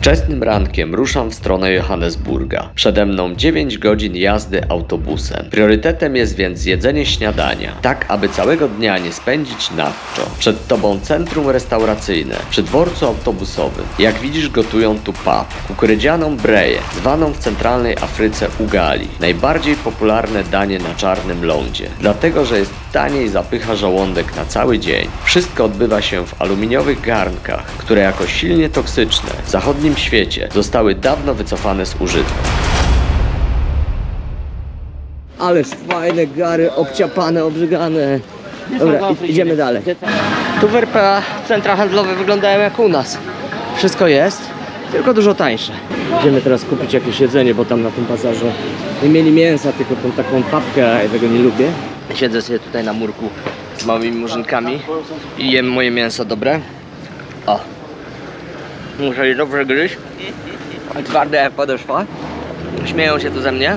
Wczesnym rankiem ruszam w stronę Johannesburga. Przede mną 9 godzin jazdy autobusem. Priorytetem jest więc jedzenie śniadania, tak aby całego dnia nie spędzić na czczo. Przed tobą centrum restauracyjne, przy dworcu autobusowym. Jak widzisz, gotują tu pap, kukurydzianą breję, zwaną w centralnej Afryce ugali. Najbardziej popularne danie na czarnym lądzie, dlatego że jest tanie i zapycha żołądek na cały dzień. Wszystko odbywa się w aluminiowych garnkach, które jako silnie toksyczne w zachodnim świecie zostały dawno wycofane z użytku. Ależ fajne gary, obciapane, obrzygane. Dobra, idziemy dalej. Tu w RPA centra handlowe wyglądają jak u nas. Wszystko jest, tylko dużo tańsze. Idziemy teraz kupić jakieś jedzenie, bo tam na tym bazarze nie mieli mięsa, tylko tą taką papkę, a ja tego nie lubię. Siedzę sobie tutaj na murku z małymi murzynkami i jem moje mięso dobre. O! Muszę je dobrze gryźć. Twarde jak podeszwa. Śmieją się tu ze mnie.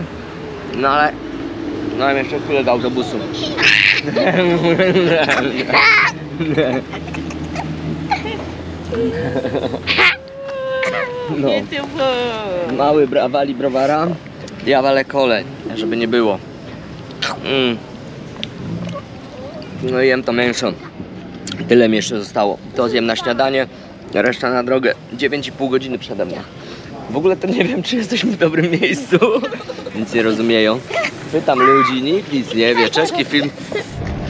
No ale mam jeszcze chwilę do autobusu. No. Mały wali browara. Ja walę kolę, żeby nie było. No i jem to mięso. Tyle mi jeszcze zostało. To zjem na śniadanie, reszta na drogę. 9,5 godziny przede mną. W ogóle to nie wiem, czy jesteśmy w dobrym miejscu. Nic nie rozumieją. Pytam ludzi, nikt nic nie wie. Czeski film.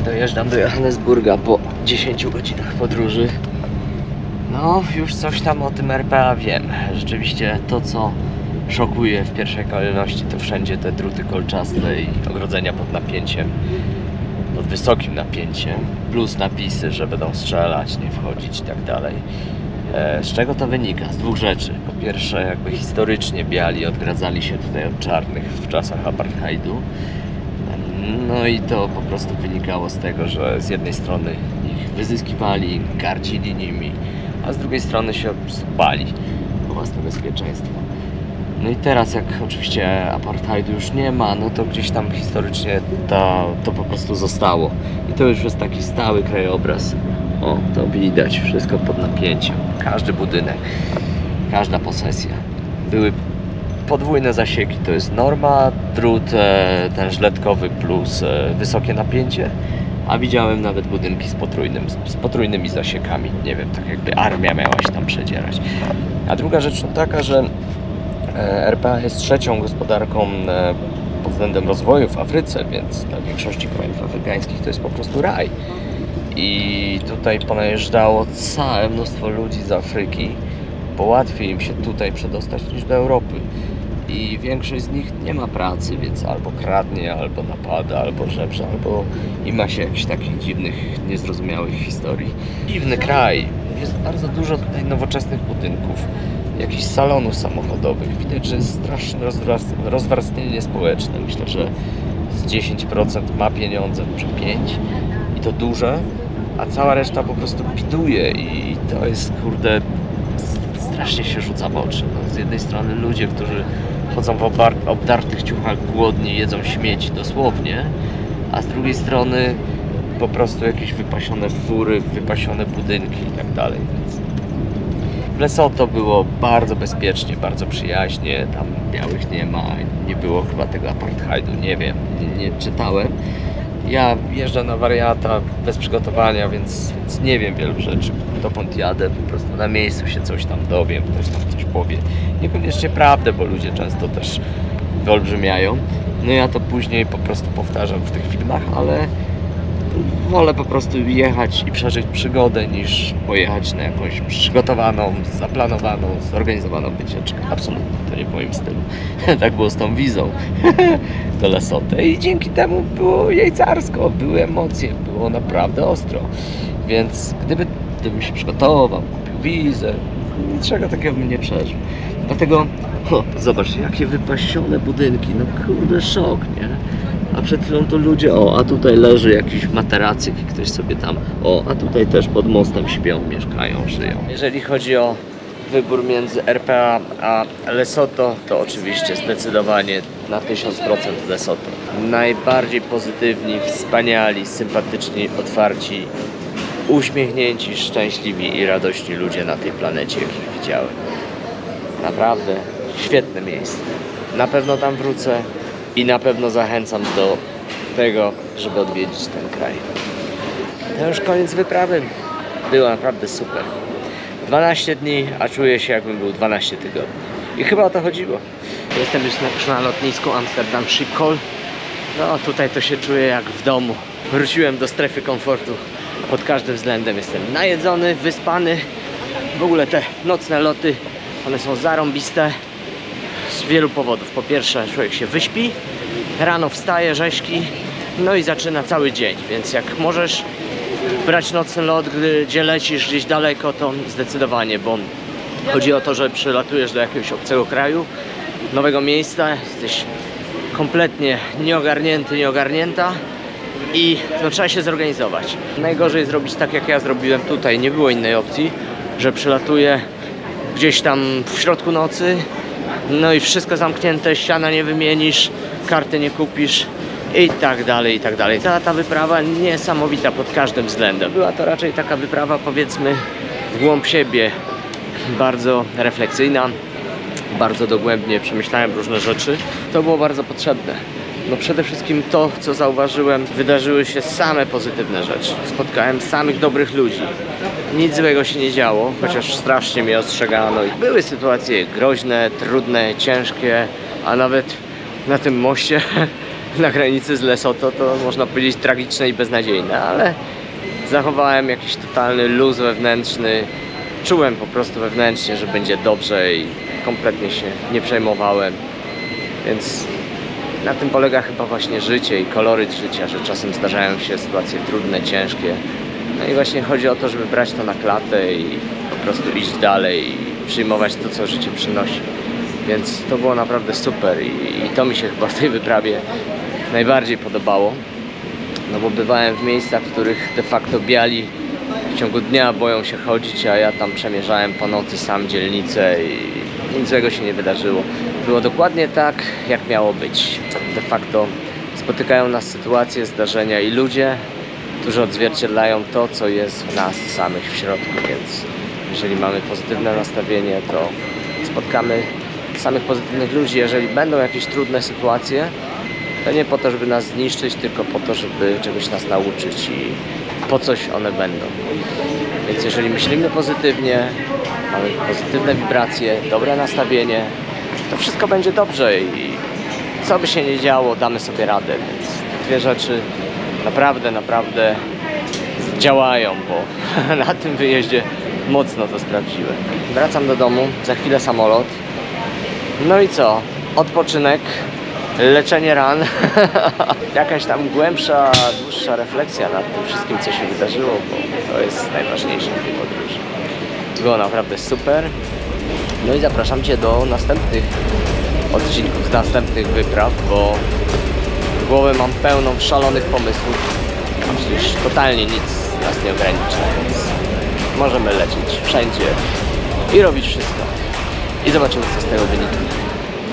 Dojeżdżam do Johannesburga po 10 godzinach podróży. No, już coś tam o tym RPA wiem. Rzeczywiście to, co szokuje w pierwszej kolejności, to wszędzie te druty kolczaste i ogrodzenia pod napięciem. Pod wysokim napięciem. Plus napisy, że będą strzelać, nie wchodzić i tak dalej. Z czego to wynika? Z dwóch rzeczy. Po pierwsze, jakby historycznie biali odgradzali się tutaj od czarnych w czasach apartheidu. No i to po prostu wynikało z tego, że z jednej strony ich wyzyskiwali, gardzili nimi, a z drugiej strony się po prostu bali o własne bezpieczeństwo. No i teraz, jak oczywiście apartheidu już nie ma, no to gdzieś tam historycznie to po prostu zostało. I to już jest taki stały krajobraz. O, to widać, wszystko pod napięciem. Każdy budynek, każda posesja. Były podwójne zasieki, to jest norma, drut ten żyletkowy plus wysokie napięcie. A widziałem nawet budynki z potrójnymi zasiekami. Nie wiem, tak jakby armia miała się tam przedzierać. A druga rzecz to taka, że RPA jest trzecią gospodarką pod względem rozwoju w Afryce, więc dla większości krajów afrykańskich to jest po prostu raj. I tutaj ponajeżdżało całe mnóstwo ludzi z Afryki, bo łatwiej im się tutaj przedostać niż do Europy. I większość z nich nie ma pracy, więc albo kradnie, albo napada, albo żebrze, albo i ma się jakichś takich dziwnych, niezrozumiałych historii. Dziwny kraj. Jest bardzo dużo tutaj nowoczesnych budynków, jakichś salonów samochodowych. Widać, że jest straszne rozwarstwienie społeczne. Myślę, że z 10% ma pieniądze, może 5%. I to duże, a cała reszta po prostu biduje i to jest, kurde, strasznie się rzuca w oczy. No, z jednej strony ludzie, którzy chodzą w obdartych ciuchach głodni, jedzą śmieci dosłownie, a z drugiej strony po prostu jakieś wypasione fury, wypasione budynki i tak dalej. Więc w Lesotho było bardzo bezpiecznie, bardzo przyjaźnie, tam białych nie ma, nie było chyba tego apartheidu, nie wiem, nie czytałem. Ja jeżdżę na wariata bez przygotowania, więc nie wiem wielu rzeczy. Dokąd jadę, po prostu na miejscu się coś tam dowiem, ktoś tam coś powie. Niekoniecznie prawdę, bo ludzie często też wyolbrzymiają. No ja to później po prostu powtarzam w tych filmach, ale wolę po prostu jechać i przeżyć przygodę, niż pojechać na jakąś przygotowaną, zaplanowaną, zorganizowaną wycieczkę. Absolutnie, to nie w moim stylu. Tak było z tą wizą do Lesotho i dzięki temu było jejcarsko, były emocje, było naprawdę ostro. Więc gdybym się przygotował, kupił wizę, niczego takiego bym nie przeżył. Dlatego, zobaczcie, jakie wypasione budynki, no kurde, szok, nie? A przed chwilą to ludzie, a tutaj leży jakiś materacyk i ktoś sobie tam, a tutaj też pod mostem śpią, mieszkają, żyją. Jeżeli chodzi o wybór między RPA a Lesotho, to oczywiście zdecydowanie na 1000% Lesotho. Najbardziej pozytywni, wspaniali, sympatyczni, otwarci, uśmiechnięci, szczęśliwi i radośni ludzie na tej planecie, jakich widziałem. Naprawdę świetne miejsce. Na pewno tam wrócę i na pewno zachęcam do tego, żeby odwiedzić ten kraj. To już koniec wyprawy. Było naprawdę super. 12 dni, a czuję się, jakbym był 12 tygodni. I chyba o to chodziło. Jestem już na lotnisku Amsterdam Schiphol. No tutaj to się czuję jak w domu. Wróciłem do strefy komfortu pod każdym względem. Jestem najedzony, wyspany. W ogóle te nocne loty, one są zarąbiste z wielu powodów. Po pierwsze, człowiek się wyśpi, rano wstaje, rzeźki, no i zaczyna cały dzień. Więc jak możesz brać nocny lot, gdzie lecisz gdzieś daleko, to zdecydowanie, bo chodzi o to, że przylatujesz do jakiegoś obcego kraju, nowego miejsca, jesteś kompletnie nieogarnięty, nieogarnięta i no, trzeba się zorganizować. Najgorzej zrobić tak, jak ja zrobiłem tutaj, nie było innej opcji, że przylatuję gdzieś tam w środku nocy, no i wszystko zamknięte, ściana nie wymienisz, karty nie kupisz i tak dalej, i tak dalej. Ta wyprawa niesamowita pod każdym względem. Była to raczej taka wyprawa, powiedzmy, w głąb siebie, bardzo refleksyjna, bardzo dogłębnie przemyślałem różne rzeczy. To było bardzo potrzebne. No przede wszystkim to, co zauważyłem, wydarzyły się same pozytywne rzeczy. Spotkałem samych dobrych ludzi. Nic złego się nie działo, chociaż strasznie mnie ostrzegano. Były sytuacje groźne, trudne, ciężkie, a nawet na tym moście na granicy z Lesotho to można powiedzieć tragiczne i beznadziejne, ale zachowałem jakiś totalny luz wewnętrzny. Czułem po prostu wewnętrznie, że będzie dobrze i kompletnie się nie przejmowałem. Więc na tym polega chyba właśnie życie i koloryt życia, że czasem zdarzają się sytuacje trudne, ciężkie. No i właśnie chodzi o to, żeby brać to na klatę i po prostu iść dalej i przyjmować to, co życie przynosi. Więc to było naprawdę super i to mi się chyba w tej wyprawie najbardziej podobało. No bo bywałem w miejscach, w których de facto biali w ciągu dnia boją się chodzić, a ja tam przemierzałem po nocy sam dzielnicę i nic złego się nie wydarzyło. Było dokładnie tak, jak miało być. De facto spotykają nas sytuacje, zdarzenia i ludzie, którzy odzwierciedlają to, co jest w nas samych w środku, więc jeżeli mamy pozytywne nastawienie, to spotkamy samych pozytywnych ludzi. Jeżeli będą jakieś trudne sytuacje, to nie po to, żeby nas zniszczyć, tylko po to, żeby czegoś nas nauczyć i po coś one będą. Więc jeżeli myślimy pozytywnie, mamy pozytywne wibracje, dobre nastawienie, to wszystko będzie dobrze i co by się nie działo, damy sobie radę. Więc te dwie rzeczy naprawdę działają, bo na tym wyjeździe mocno to sprawdziłem. Wracam do domu, za chwilę samolot. No i co? Odpoczynek, leczenie ran, jakaś tam głębsza, dłuższa refleksja nad tym wszystkim, co się wydarzyło, bo to jest najważniejsze w tej podróży. Było naprawdę super. No i zapraszam Cię do następnych odcinków, z następnych wypraw, bo głowę mam pełną szalonych pomysłów. Przecież totalnie nic nas nie ogranicza, więc możemy lecieć wszędzie i robić wszystko. I zobaczymy, co z tego wyniknie.